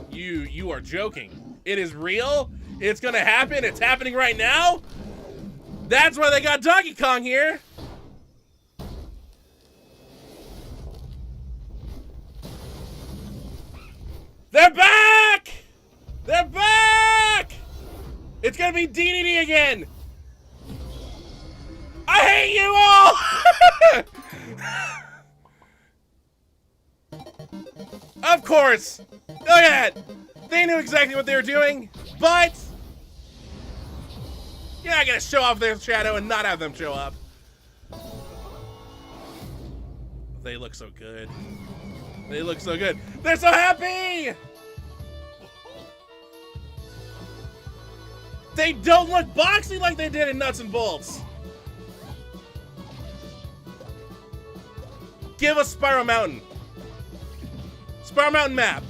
Speaker 1: You are joking. It is real? It's gonna happen? It's happening right now? That's why they got Donkey Kong here. They're back! They're back! It's gonna be DDD again! I hate you all! Of course! Look at that! They knew exactly what they were doing, but you're not gonna show off their shadow and not have them show up. They look so good. They look so good. They're so happy! They don't look boxy like they did in Nuts and Bolts. Give us Spiral Mountain. Spiral Mountain map.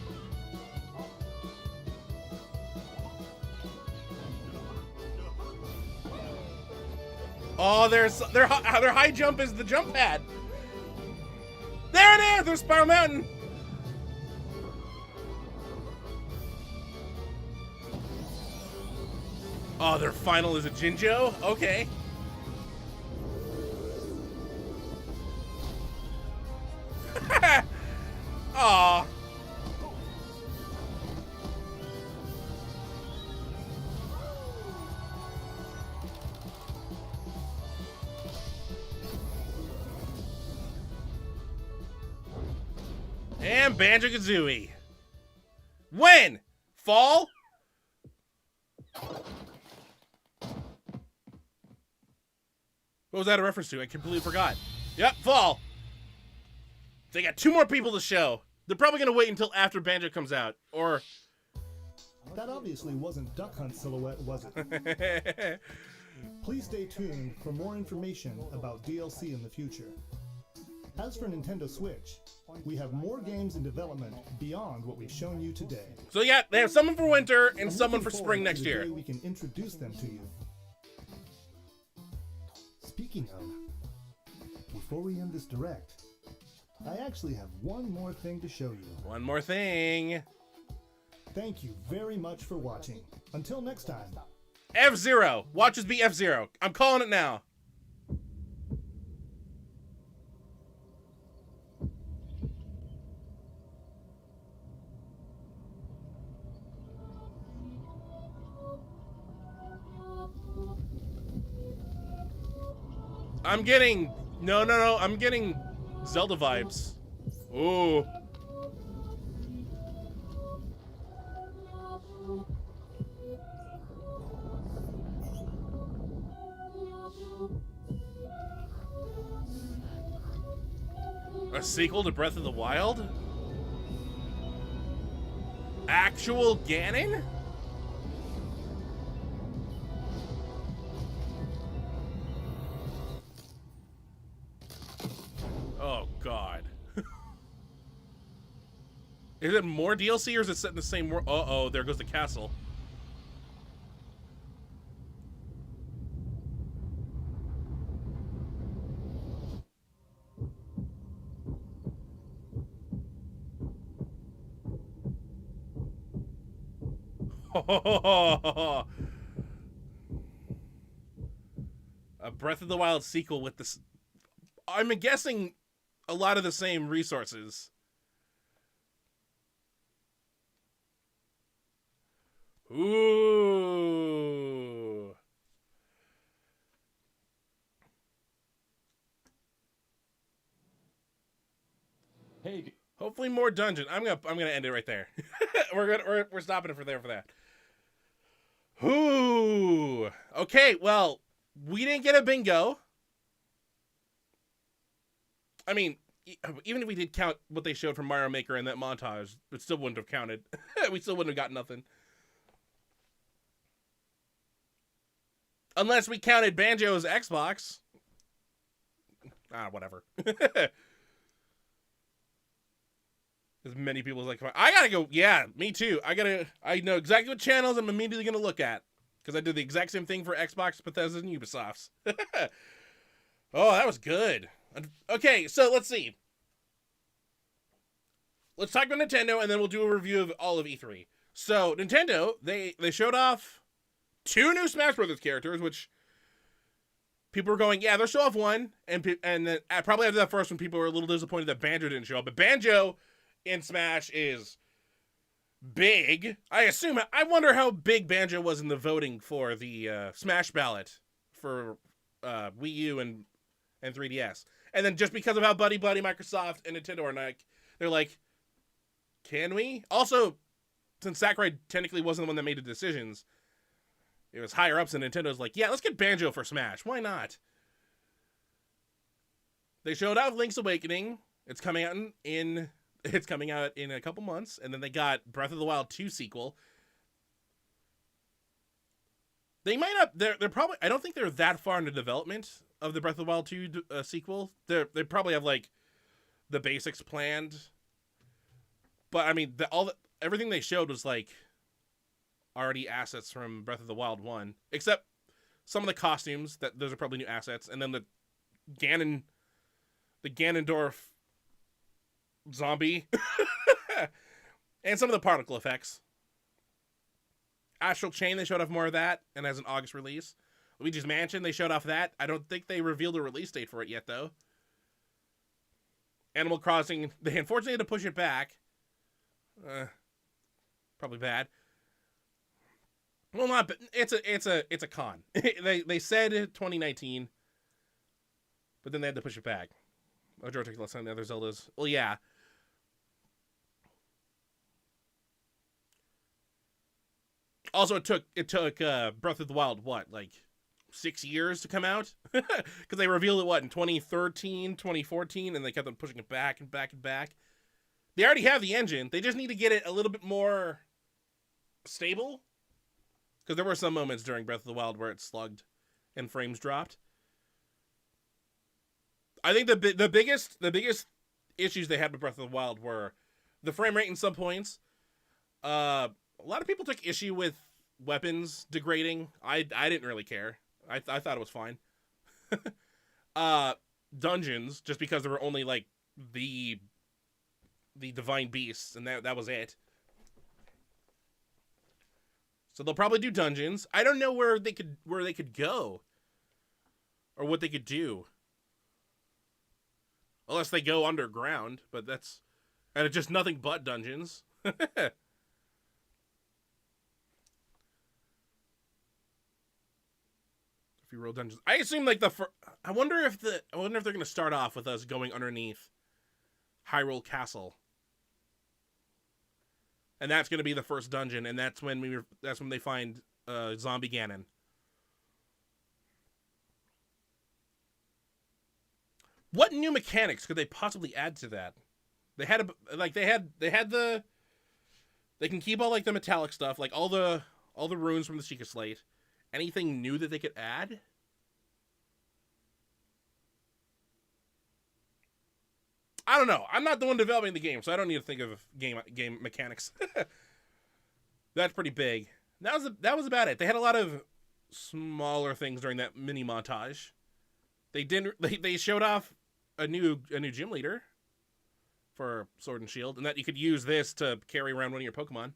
Speaker 1: Oh, their high jump is the jump pad. There it is! There's Spiral Mountain! Oh, their final is a Jinjo? Okay. Aw. And Banjo-Kazooie. When? Fall? What was that a reference to? I completely forgot. Yep, fall. They got 2 more people to show. They're probably going to wait until after Banjo comes out. Or...
Speaker 14: That obviously wasn't Duck Hunt Silhouette, was it? Please stay tuned for more information about DLC in the future. As for Nintendo Switch, we have more games in development beyond what we've shown you today.
Speaker 1: So yeah, they have someone for winter and
Speaker 14: I'm
Speaker 1: someone
Speaker 14: looking
Speaker 1: for
Speaker 14: forward
Speaker 1: spring
Speaker 14: to
Speaker 1: next
Speaker 14: the
Speaker 1: year.
Speaker 14: day we can introduce them to you. Speaking of, before we end this direct, I actually have one more thing to show you.
Speaker 1: One more thing.
Speaker 14: Thank you very much for watching. Until next time.
Speaker 1: F-Zero. Watch us be F-Zero. I'm calling it now. I'm getting... No. I'm getting Zelda vibes. Ooh. A sequel to Breath of the Wild? Actual Ganon? Oh, God. Is it more DLC or is it set in the same world? Uh-oh, there goes the castle. A Breath of the Wild sequel with this. I'm guessing a lot of the same resources. Ooh.
Speaker 3: Hey.
Speaker 1: Hopefully more dungeon. I'm gonna end it right there. we're stopping it for that. Ooh. Okay, well, we didn't get a bingo. I mean, even if we did count what they showed from Mario Maker in that montage, it still wouldn't have counted. We still wouldn't have got nothing. Unless we counted Banjo's Xbox. Ah, whatever. As many people like, I gotta go. Yeah, me too. I know exactly what channels I'm immediately gonna look at. Because I did the exact same thing for Xbox, Bethesda, and Ubisoft's. Oh, that was good. Okay, so let's see. Let's talk about Nintendo, and then we'll do a review of all of E3. So, Nintendo, they showed off 2 new Smash Brothers characters, which people were going, yeah, they'll show off one, and then probably after that first one, people were a little disappointed that Banjo didn't show up. But Banjo in Smash is big. I wonder how big Banjo was in the voting for the Smash ballot for Wii U and 3DS. And then just because of how buddy Microsoft and Nintendo are like, they're like, can we? Also, since Sakurai technically wasn't the one that made the decisions, it was higher ups, and Nintendo's like, yeah, let's get Banjo for Smash. Why not? They showed off Link's Awakening. It's coming out in a couple months, and then they got Breath of the Wild 2 sequel. They might not. They're probably. I don't think they're that far into development of the Breath of the Wild 2 sequel. They probably have like the basics planned. But I mean, everything they showed was like already assets from Breath of the Wild 1, except some of the costumes. Those are probably new assets, and then the Ganondorf zombie, and some of the particle effects. Astral Chain, they showed off more of that, and has an August release. Luigi's Mansion, they showed off that. I don't think they revealed a release date for it yet, though. Animal Crossing, they unfortunately had to push it back. Probably bad. Well, not. It's a con. They said 2019, but then they had to push it back. Majora took less time than the other Zeldas. Well, yeah. Also, it took Breath of the Wild, what, like 6 years to come out? Because they revealed it, what, in 2013, 2014, and they kept on pushing it back and back and back. They already have the engine. They just need to get it a little bit more stable. Because there were some moments during Breath of the Wild where it slugged and frames dropped. I think the biggest issues they had with Breath of the Wild were the frame rate in some points. A lot of people took issue with weapons degrading. I didn't really care. I thought it was fine. Dungeons, just because there were only like the divine beasts, and that was it. So they'll probably do dungeons. I don't know where they could go, or what they could do, unless they go underground. But it's just nothing but dungeons. If you roll dungeons, I assume like I wonder if they're gonna start off with us going underneath Hyrule Castle, and that's gonna be the first dungeon, and that's when they find Zombie Ganon. What new mechanics could they possibly add to that? They can keep all like the metallic stuff, like all the runes from the Sheikah Slate. Anything new that they could add? I don't know. I'm not the one developing the game, so I don't need to think of game mechanics. That's pretty big. That was about it. They had a lot of smaller things during that mini montage. They showed off a new gym leader for Sword and Shield, and that you could use this to carry around one of your Pokemon.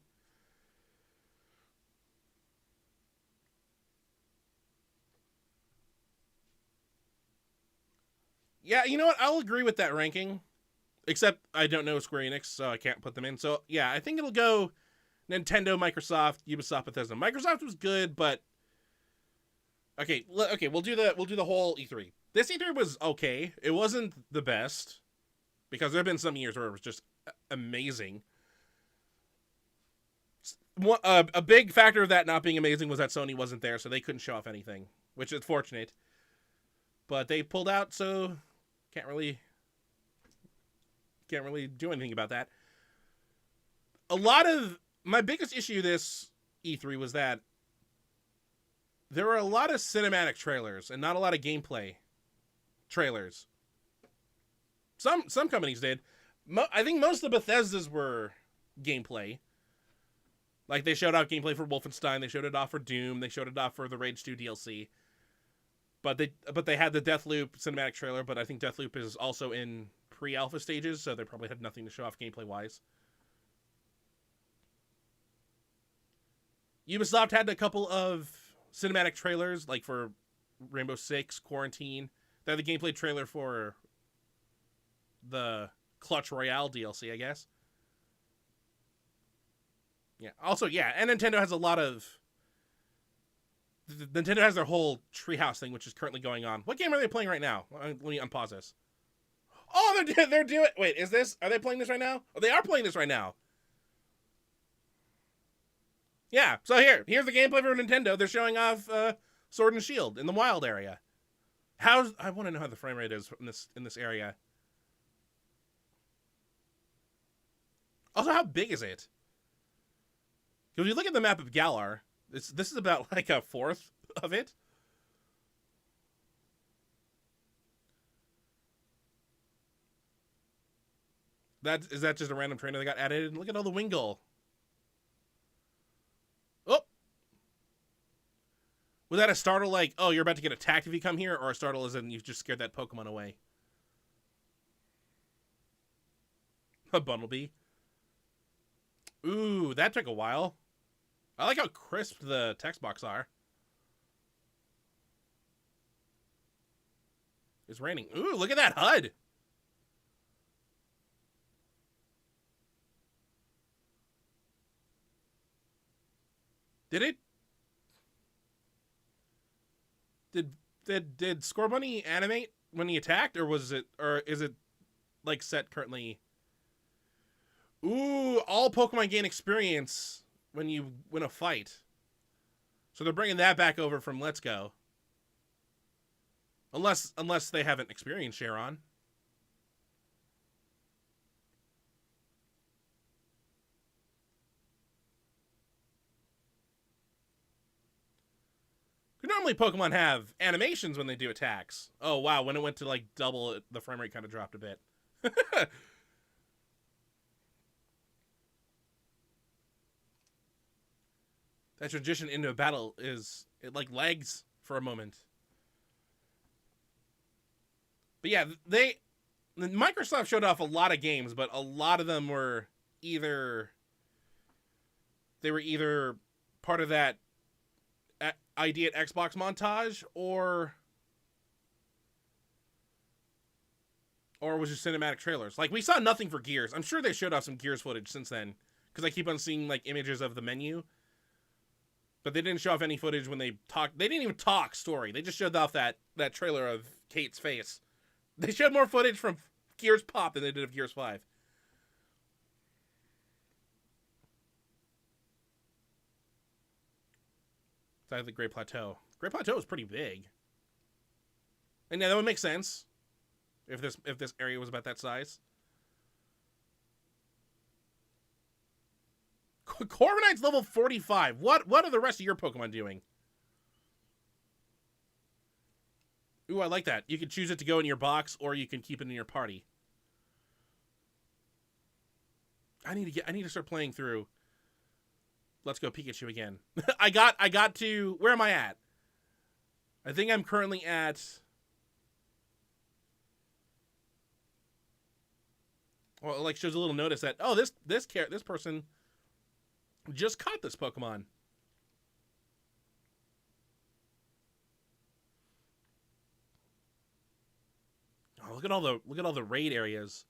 Speaker 1: Yeah, you know what? I'll agree with that ranking. Except I don't know Square Enix, so I can't put them in. So, yeah, I think it'll go Nintendo, Microsoft, Ubisoft, Bethesda. Microsoft was good, but okay, we'll do the whole E3. This E3 was okay. It wasn't the best because there have been some years where it was just amazing. A big factor of that not being amazing was that Sony wasn't there, so they couldn't show off anything, which is fortunate. But they pulled out, so can't really do anything about that. My biggest issue this E3 was that there were a lot of cinematic trailers and not a lot of gameplay trailers. Some companies did. I think most of the Bethesda's were gameplay. Like they showed off gameplay for Wolfenstein, they showed it off for Doom, they showed it off for the Rage 2 DLC. But they had the Deathloop cinematic trailer, but I think Deathloop is also in pre-alpha stages, so they probably had nothing to show off gameplay-wise. Ubisoft had a couple of cinematic trailers, like for Rainbow Six, Quarantine. They had the gameplay trailer for the Clutch Royale DLC, I guess. Yeah. Also, yeah, and Nintendo has a lot of... Nintendo has their whole Treehouse thing, which is currently going on. What game are they playing right now? Let me unpause this. Oh, they're doing... Wait, are they playing this right now? Oh, they are playing this right now. Yeah, so here's the gameplay for Nintendo. They're showing off Sword and Shield in the wild area. I want to know how the frame rate is in this area. Also, how big is it? Because if you look at the map of Galar, this is about like a fourth of it. Is that just a random trainer that got added? And look at all the Wingull. Oh! Was that a startle like, oh, you're about to get attacked if you come here? Or a startle as in you just scared that Pokemon away? A Bumblebee. Ooh, that took a while. I like how crisp the text box are. It's raining. Ooh, look at that HUD. Did Scorbunny animate when he attacked, or is it like set currently? Ooh, all Pokemon gain experience when you win a fight. So they're bringing that back over from Let's Go. Unless they haven't experienced Sharon. Normally Pokemon have animations when they do attacks. Oh, wow. When it went to, like, double, the frame rate kind of dropped a bit. That transition into a battle it, like, lags for a moment. But yeah, Microsoft showed off a lot of games, but a lot of them were either part of that ID at Xbox montage, or was just cinematic trailers. Like, we saw nothing for Gears. I'm sure they showed off some Gears footage since then, because I keep on seeing, like, images of the menu. But they didn't show off any footage when they talked. They didn't even talk story. They just showed off that trailer of Kate's face. They showed more footage from Gears Pop than they did of Gears 5. It's like the Great Plateau. Great Plateau is pretty big. And yeah, that would make sense if this area was about that size. Corviknight's level 45. What are the rest of your Pokemon doing? Ooh, I like that. You can choose it to go in your box, or you can keep it in your party. I need to start playing through Let's Go Pikachu again. I got to, where am I at? I think I'm currently at, well, it like shows a little notice that, oh, this person just caught this Pokemon. Oh, look at all the raid areas.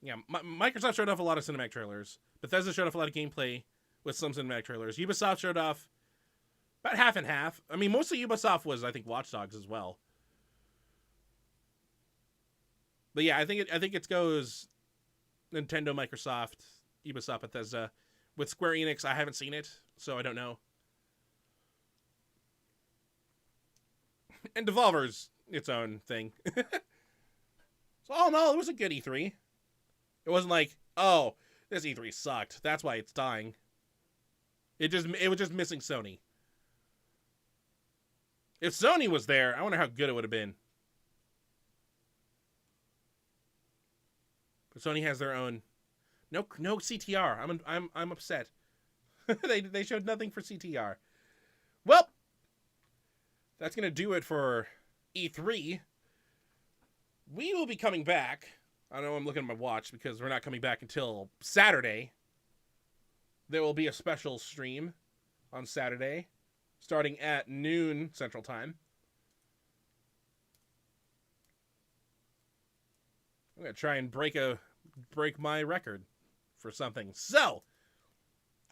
Speaker 1: Yeah, Microsoft showed off a lot of cinematic trailers. Bethesda showed off a lot of gameplay with some cinematic trailers. Ubisoft showed off about half and half. I mean, mostly Ubisoft was, I think, Watch Dogs as well. But yeah, I think it goes Nintendo, Microsoft, Ubisoft, Bethesda. With Square Enix, I haven't seen it, so I don't know. And Devolver's its own thing. So all in all, it was a good E3. It wasn't like, oh, this E3 sucked, that's why it's dying. It was just missing Sony. If Sony was there, I wonder how good it would have been. But Sony has their own. No CTR. I'm upset. They showed nothing for CTR. Well, that's gonna do it for E3. We will be coming back. I know I'm looking at my watch because we're not coming back until Saturday. There will be a special stream on Saturday, starting at noon Central Time. I'm going to try and break my record for something. So,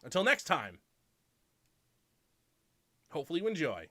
Speaker 1: until next time, hopefully you enjoy.